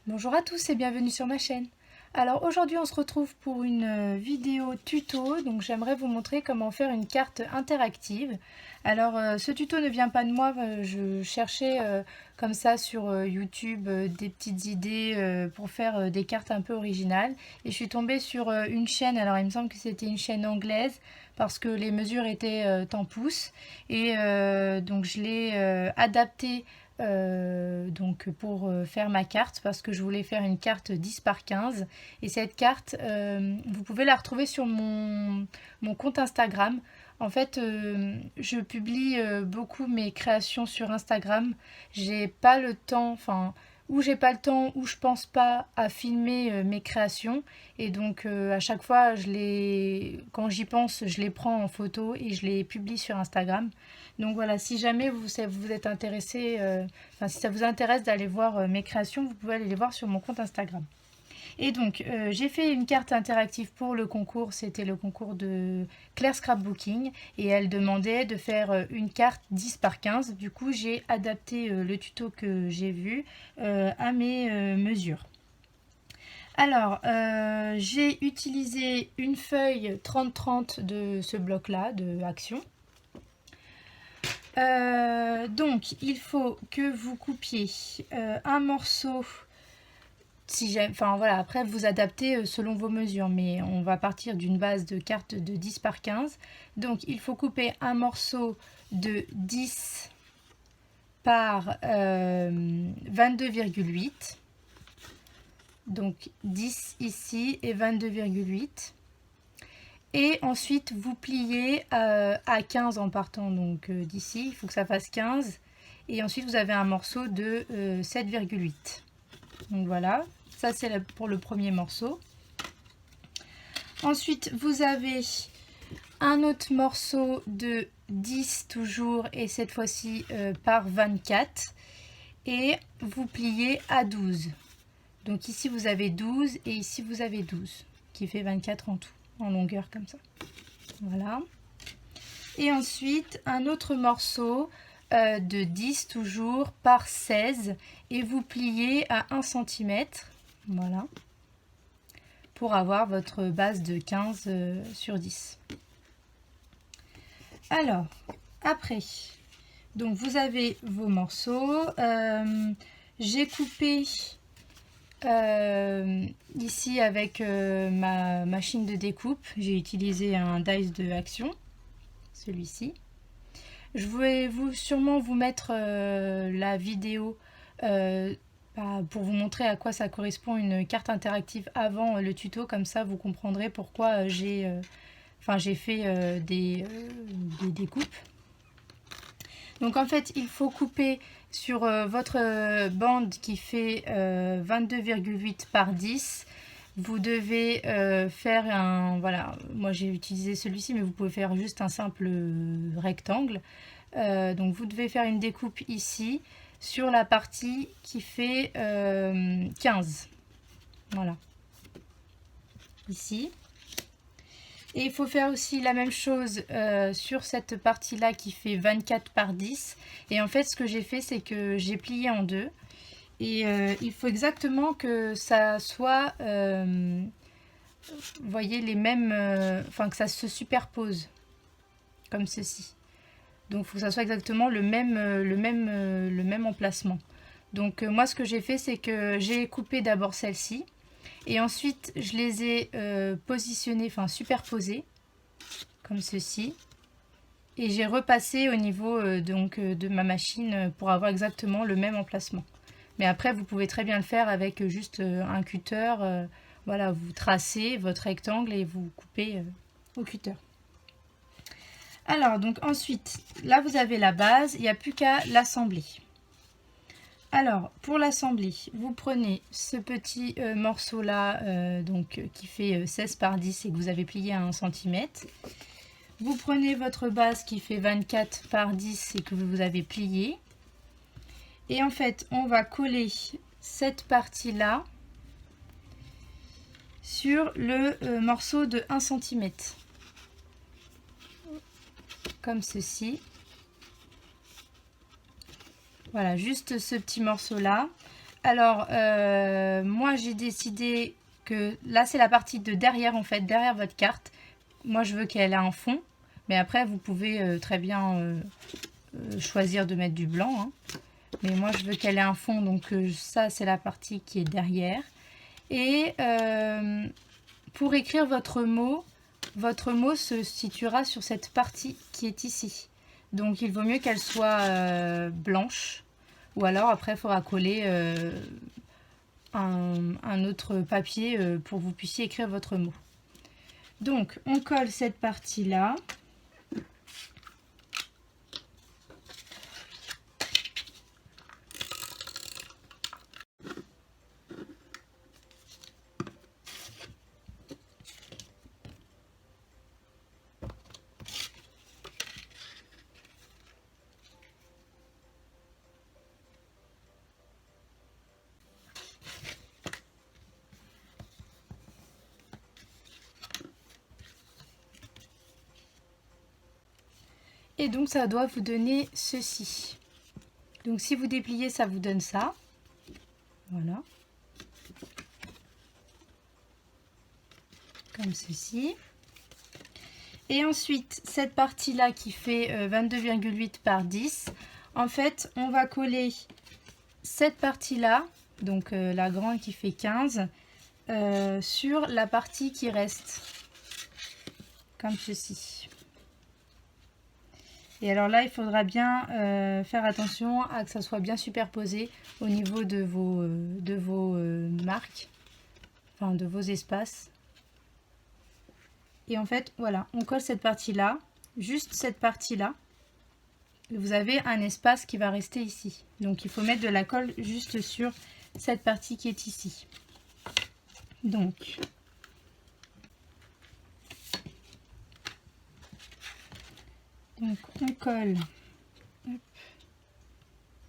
Bonjour à tous et bienvenue sur ma chaîne. Alors aujourd'hui on se retrouve pour une vidéo tuto, donc j'aimerais vous montrer comment faire une carte interactive. Alors ce tuto ne vient pas de moi, je cherchais comme ça sur YouTube des petites idées pour faire des cartes un peu originales et je suis tombée sur une chaîne, alors il me semble que c'était une chaîne anglaise parce que les mesures étaient en pouces et donc je l'ai adaptée donc pour faire ma carte parce que je voulais faire une carte 10 par 15 et cette carte vous pouvez la retrouver sur mon compte Instagram. En fait je publie beaucoup mes créations sur Instagram. J'ai pas le temps, enfin ou j'ai pas le temps ou je pense pas à filmer mes créations et donc à chaque fois quand j'y pense je les prends en photo et je les publie sur Instagram. Donc voilà, si jamais vous êtes intéressé, si ça vous intéresse d'aller voir mes créations, vous pouvez aller les voir sur mon compte Instagram. Et donc, j'ai fait une carte interactive pour le concours, c'était le concours de Claire Scrapbooking, et elle demandait de faire une carte 10 par 15. Du coup, j'ai adapté le tuto que j'ai vu à mes mesures. Alors, j'ai utilisé une feuille 30-30 de ce bloc-là, de Action. Donc, il faut que vous coupiez un morceau. Enfin voilà, après vous adaptez selon vos mesures, mais on va partir d'une base de carte de 10 par 15. Donc, il faut couper un morceau de 10 par 22,8. Donc, 10 ici et 22,8. Et ensuite, vous pliez à 15 en partant donc d'ici. Il faut que ça fasse 15. Et ensuite, vous avez un morceau de 7,8. Donc voilà, ça c'est pour le premier morceau. Ensuite, vous avez un autre morceau de 10 toujours, et cette fois-ci par 24. Et vous pliez à 12. Donc ici, vous avez 12 et ici, vous avez 12, qui fait 24 en tout, en longueur comme ça. Voilà. Et ensuite, un autre morceau de 10 toujours par 16 et vous pliez à 1 cm. Voilà. Pour avoir votre base de 15 sur 10. Alors, après, donc vous avez vos morceaux. J'ai coupé ici avec ma machine de découpe. J'ai utilisé un dice de Action. Celui-ci. Je vais sûrement vous mettre la vidéo pour vous montrer à quoi ça correspond une carte interactive avant le tuto, comme ça vous comprendrez pourquoi j'ai fait des découpes. Donc en fait il faut couper sur votre bande qui fait 22,8 par 10. Vous devez faire voilà, moi j'ai utilisé celui-ci, mais vous pouvez faire juste un simple rectangle. Donc vous devez faire une découpe ici sur la partie qui fait 15. Voilà. Ici. Et il faut faire aussi la même chose sur cette partie-là qui fait 24 par 10. Et en fait, ce que j'ai fait, c'est que j'ai plié en deux. Et il faut exactement que ça soit, vous voyez, les mêmes, que ça se superpose, comme ceci. Donc il faut que ça soit exactement le même emplacement. Donc moi ce que j'ai fait, c'est que j'ai coupé d'abord celle-ci. Et ensuite je les ai positionnées, superposées, comme ceci. Et j'ai repassé au niveau de ma machine pour avoir exactement le même emplacement. Mais après vous pouvez très bien le faire avec juste un cutter. Voilà, vous tracez votre rectangle et vous coupez au cutter. Alors, donc ensuite, là vous avez la base, il n'y a plus qu'à l'assembler. Alors, pour l'assembler, vous prenez ce petit morceau-là, qui fait 16 par 10 et que vous avez plié à 1 cm. Vous prenez votre base qui fait 24 par 10 et que vous avez plié. Et en fait, on va coller cette partie-là sur le morceau de 1 cm. Comme ceci. Voilà, juste ce petit morceau là. Alors, moi j'ai décidé que là c'est la partie de derrière en fait, derrière votre carte. Moi je veux qu'elle ait un fond, mais après vous pouvez très bien choisir de mettre du blanc, hein. Mais moi je veux qu'elle ait un fond, donc ça c'est la partie qui est derrière. Et pour écrire votre mot se situera sur cette partie qui est ici. Donc il vaut mieux qu'elle soit blanche, ou alors après il faudra coller un autre papier pour que vous puissiez écrire votre mot. Donc on colle cette partie là. Et donc ça doit vous donner ceci. Donc si vous dépliez, ça vous donne ça. Voilà. Comme ceci. Et ensuite, cette partie-là qui fait 22,8 par 10, en fait, on va coller cette partie-là, donc la grande qui fait 15, sur la partie qui reste. Comme ceci. Et alors là, il faudra bien faire attention à que ça soit bien superposé au niveau de vos marques, enfin de vos espaces. Et en fait, voilà, on colle cette partie-là, juste cette partie-là. Vous avez un espace qui va rester ici. Donc il faut mettre de la colle juste sur cette partie qui est ici. Donc, on colle. Il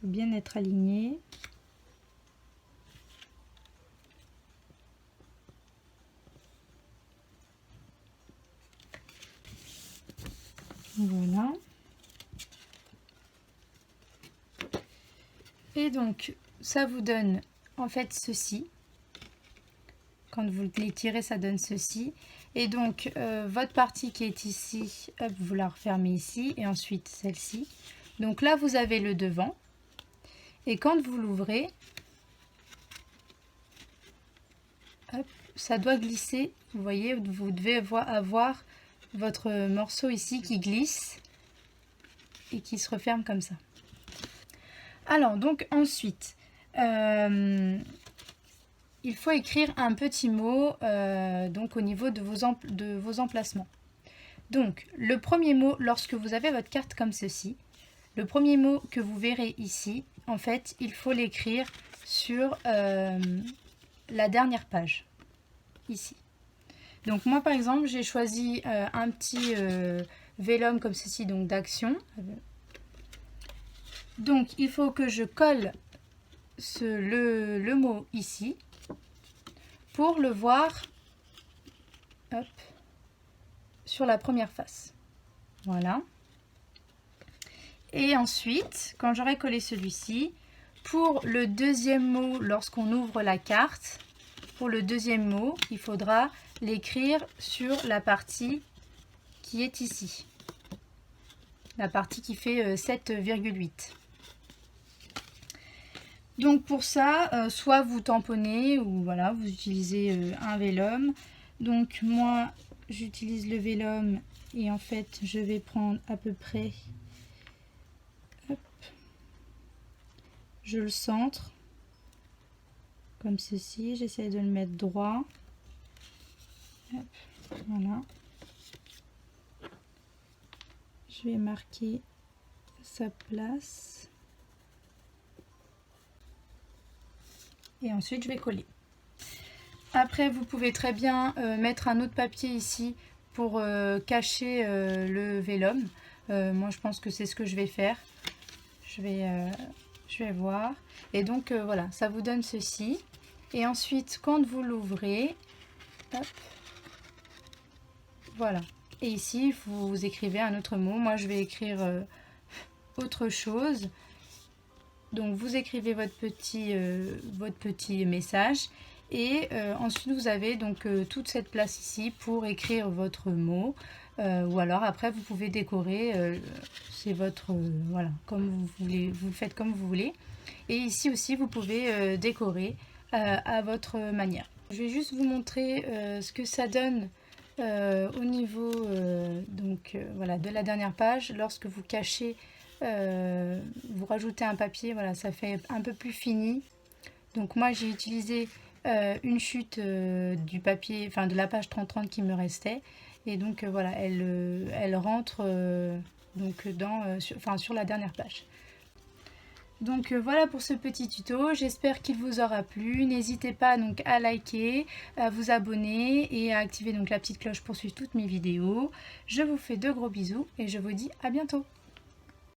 faut bien être aligné. Voilà. Et donc, ça vous donne en fait ceci. Quand vous les tirez, ça donne ceci. Et donc, votre partie qui est ici, hop, vous la refermez ici. Et ensuite, celle-ci. Donc là, vous avez le devant. Et quand vous l'ouvrez, hop, ça doit glisser. Vous voyez, vous devez avoir votre morceau ici qui glisse et qui se referme comme ça. Alors, donc ensuite, il faut écrire un petit mot donc au niveau de vos emplacements. Donc, le premier mot, lorsque vous avez votre carte comme ceci, le premier mot que vous verrez ici, en fait, il faut l'écrire sur la dernière page, ici. Donc moi, par exemple, j'ai choisi un petit vellum comme ceci, donc d'action. Donc, il faut que je colle le mot ici pour le voir hop, sur la première face. Voilà. Et ensuite, quand j'aurai collé celui-ci, pour le deuxième mot, lorsqu'on ouvre la carte, pour le deuxième mot, il faudra l'écrire sur la partie qui est ici. La partie qui fait 7,8. Donc pour ça, soit vous tamponnez ou voilà, vous utilisez un vellum. Donc moi, j'utilise le vellum et en fait, je vais prendre à peu près, hop, je le centre comme ceci. J'essaie de le mettre droit. Hop, voilà. Je vais marquer sa place. Et ensuite, je vais coller. Après, vous pouvez très bien mettre un autre papier ici pour cacher le vellum. Moi, je pense que c'est ce que je vais faire. Je vais voir. Et donc, voilà, ça vous donne ceci. Et ensuite, quand vous l'ouvrez, hop, voilà. Et ici, vous écrivez un autre mot. Moi, je vais écrire autre chose. Donc vous écrivez votre petit message et ensuite vous avez donc toute cette place ici pour écrire votre mot. Ou alors après vous pouvez décorer, c'est votre, voilà, comme vous voulez, vous le faites comme vous voulez. Et ici aussi vous pouvez décorer à votre manière. Je vais juste vous montrer ce que ça donne au niveau voilà, de la dernière page. Lorsque vous cachez, vous rajoutez un papier, voilà, ça fait un peu plus fini. Donc moi j'ai utilisé une chute du papier, enfin de la page 30-30 qui me restait. Et donc voilà, elle rentre donc sur la dernière page. Donc voilà pour ce petit tuto, j'espère qu'il vous aura plu. N'hésitez pas donc à liker, à vous abonner et à activer donc la petite cloche pour suivre toutes mes vidéos. Je vous fais de gros bisous et je vous dis à bientôt.